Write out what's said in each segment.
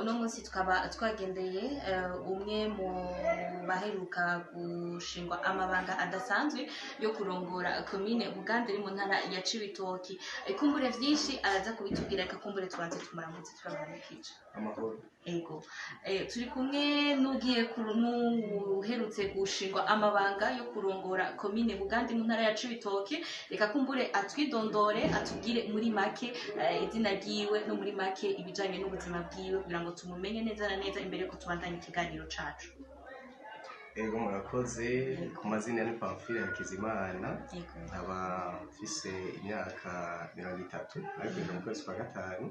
uno munsi tukaba twagendeye umwe mu baheruka gushingwa amabanga adasanzwe yo kurongora komine Buganda iri mu ntara ya Cibitoki. Kumbure vyinshi araza kubitubwira, reka kumbure tubanze tumuramutse turabaramukije. Amahoro. Ego. Turi kumwe n'uherutse gushingwa amabanga yo kurongora komine Buganda mu ntara ya Cibitoki. Reka kumbure atwidondore, atubwire muri make izina ryiwe no muri make ibijanye n'ubuzima bwiwe kugira ngo tumumenye neza na neza imbere ko tubandanya ikiganiro cacu. Ego murakoze. Ku mazina ni Pamphile Hakizimana. Nkaba mfise imyaka 30 ariko mu kwezi kwa gatanu.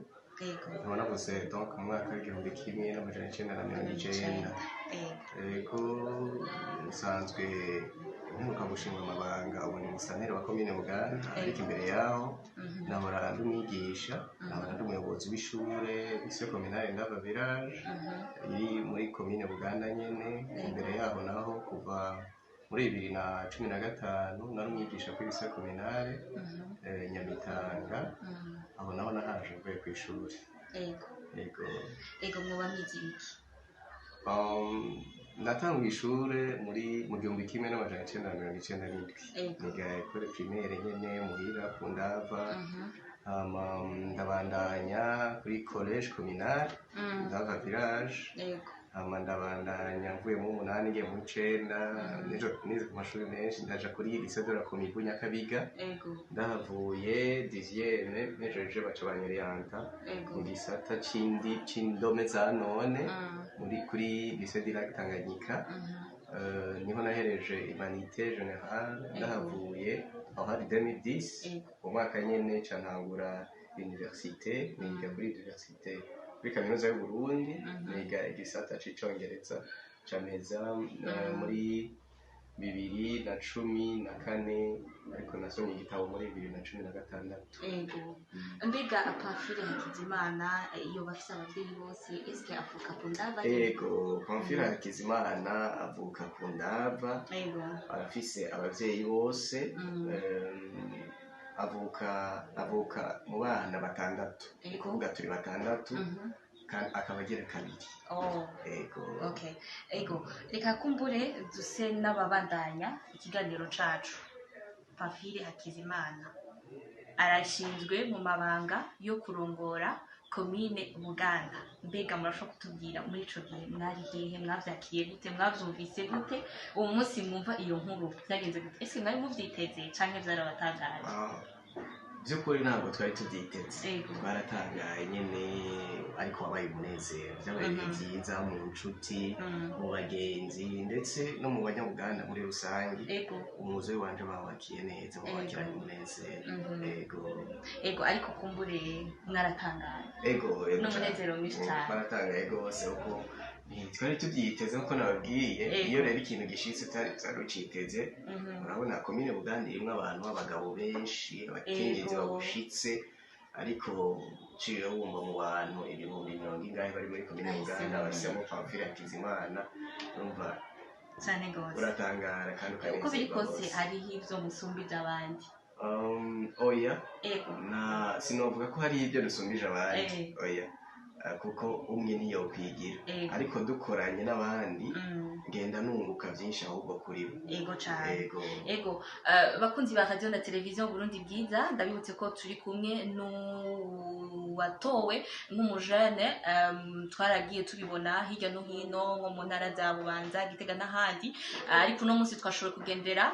Nkaba navuze donc mu mwaka w'igihumbi kimwe n'amajana icenda na mirongo icenda. Ego usanzwe nkuka gushingwa amabanga ubu ni musanteri wa komine Buganda, ariko imbere yaho nahora ndi umwigisha, nahora ndi umuyobozi w'ishure lycée communal Ndava Village iri muri komine Buganda nyene. Imbere yaho naho kuva muri 2015 nari umwigisha kuri lycée communal Nyamitanga, aho naho nahaje mvuye kw'ishuri. Ego mwoba mwize iki? Natanguye ishure mu gihumbi kimwe n'amajana icenda na mirongo icenda n'indwi. Niga école primaire nyene muhira ku Ndava, ndabandanya kuri collège communal Ndava Village, ndabandanya mvuye mu 8 ngiye mu 9 nize ku mashuri menshi, ndaja kuri lycée de la Comibu Nyakabiga. Ndahavuye 10e nejeje baca banyorienta mu gisata c'indome za none kuri lycée de la Tanganyika. Niho nahereje humanité générale. Ndahavuye aho hari 2010 mu mwaka nyene ca ntangura université, niga kuri université kuri kaminuza y'u Burundi, niga igisata c'icongereza ca meza muri 2014, ariko nasomye igitabo muri 2016. Ego. Mbega Pamphile Hakizimana iyo bafise abavyeyi bose eske avuka ku Ndava? Ego, Pamphile Hakizimana avuka ku Ndava. Arafise abavyeyi bose. Avuka mu bana batandatu, kuvuga turi batandatu, akaba agira kabiri. Ego, reka kumbure duse n'ababandanya ikiganiro cacu. Pamphile Hakizimana arashinzwe mu mabanga yo kurongora komine Buganda. Mbega murashobora kutubwira muri ico gihe mwari hehe, mwavyakiye gute, mwavyumvise gute, uwo munsi mwumva iyo nkuru vyagenze gute? Ese mwari muvyiteze canke vyarabatangaje? By'ukuri ntabwo twari tubyiteze, twaratangaye nyene, ariko wabaye umunezero. Vyabaye vyiza mu nshuti, mu bagenzi, ndetse no mu banyabuganda muri rusange. Umuzo wanje bawakiye neza, bawakiranye umunezero. Ego, ariko kumbure mwaratangaye. N'umunezero mwinshi cyane. Twaratangaye rwose kuko twari tubyiteze nkuko nababwiye. Iyo rero ikintu gishitse utari uciteze, urabona komine Buganda irimwo abantu b'abagabo benshi, abakenyezi babushitse, ariko uciye wumva mu bantu ibihumbi 70 bari muri komine Buganda basemo Pamphile Hakizimana, urumva uratangara kandi ukanezerwa. Uko biri kose hariho ivyo musumbije abandi? Oya, sinovuga ko hari ibyo dusumbije abandi, oya, kuko umwe niyo kwigira, ariko dukoranye n'abandi ngenda nunguka byinshi ahubwo kuri bo. Ego cyane. Ego, bakunzi ba radio na televiziyo Burundi Bwiza, ndabibutse ko turi kumwe n'uwatowe nk'umujene, twaragiye tubibona hirya no hino nko mu ntara za Bubanza, Gitega n'ahandi, ariko uno munsi twashoboye kugendera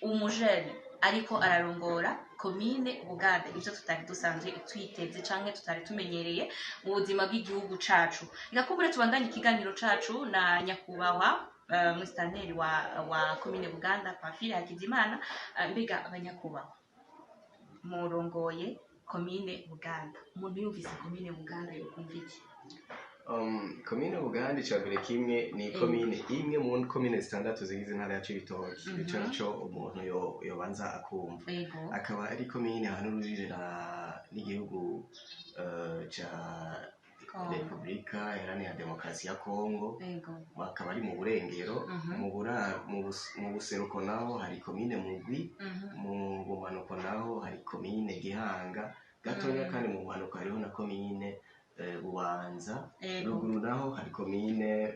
umujene ariko ararongora komine Buganda, ivyo tutari dusanzwe twiteze canke tutari tumenyereye mu buzima bw'igihugu cacu. Reka tubandanye ikiganiro cacu na nyakubahwa musitanteri wa komine Buganda Pamphile Hakizimana. Mbega abanyakubahwa, murongoye komine Buganda, umuntu yumvise komine Buganda yokumva iki? Komine Buganda icambere kimwe ni komine imwe mu komine zitandatu zigize intara ya Cibitoki. Ico nico umuntu yobanza akumva. Akaba ari komine hanurira n'igihugu ca Repubulika Iharanira Demokarasi ya Kongo. Akaba ari mu burengero. Mu buseruko naho hari komine Mugwi, mu bumanuko naho hari komine Gihanga gatoya, kandi mu bumanuko hariho na komine Bubanza, ruguru naho hari komine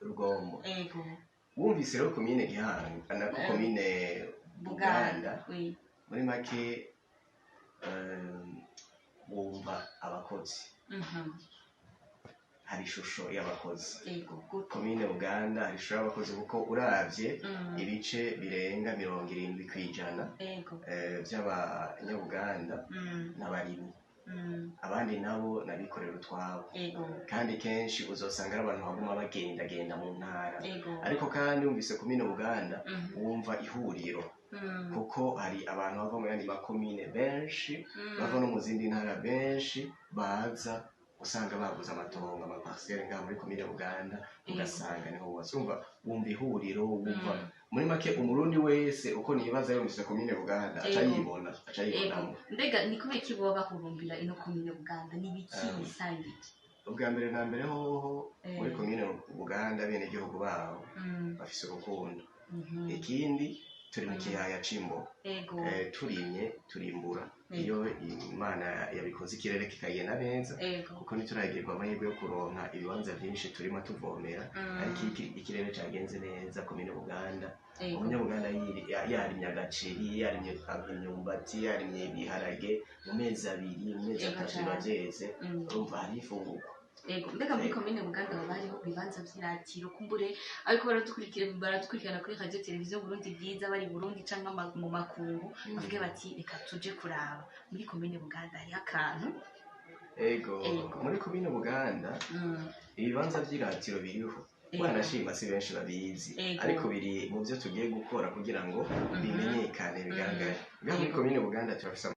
Rugombo. Wumvise rero komine Gihanga nako komine Buganda, muri make wumva abakozi, hari ishusho y'abakozi. Komine Buganda hari ishusho y'abakozi kuko uravye ibice birenga 70% by'abanyabuganda n'abarimyi, abandi nabo nabikorera utwabo, kandi kenshi uzosanga ari abantu baguma bagendagenda mu ntara. Ariko kandi wumvise komine Buganda wumva ihuriro, kuko hari abantu bava mu yandi makomine benshi, bava no mu zindi ntara benshi baza, usanga baguze amatongo amaparcelle ngaha muri komine Buganda, ugasanga niho wubatse. Wumva ihuriro, wumva muri make umurundi wese uko nibaza yumvise komine Buganda acayibonamo. Mbega ni kubera iki boba bahurumbira ino komine Buganda? Ni biki bisangije? Ubwa mbere na mbere hoho muri komine Buganda bene igihugu baho bafise urukundo. Ikindi turi mu kiyaya c'imbo, turimye turimbura. Iyo Imana yabikoze ikirere kikagenda neza, kuko ntituragirwa amahirwe yo kuronka ibibanza byinshi turimo tuvomera, ariko ikirere cyagenze neza komine Buganda. Umunyabuganda yarimye agaceri, yarimye imyumbati, yarimye ibiharage, mu mezi 2 mu mezi 3 biba byeze, urumva hari ifungurwa. Mbega muri komine Buganda baba hariho ibibanza vy'iratiro, kumbure ariko baradukurikirana kuri radio televiziyo Burundi Bwiza, bari Burundi canke mu makungu, bavuge bati reka tuje kuraba muri komine Buganda hari akantu. Muri komine Buganda ibibanza vy'iratiro biriho, wanashima si benshi babizi, ariko biri mu byo tugiye gukora kugira ngo bimenyekane bigaragare. Muri komine Buganda turafise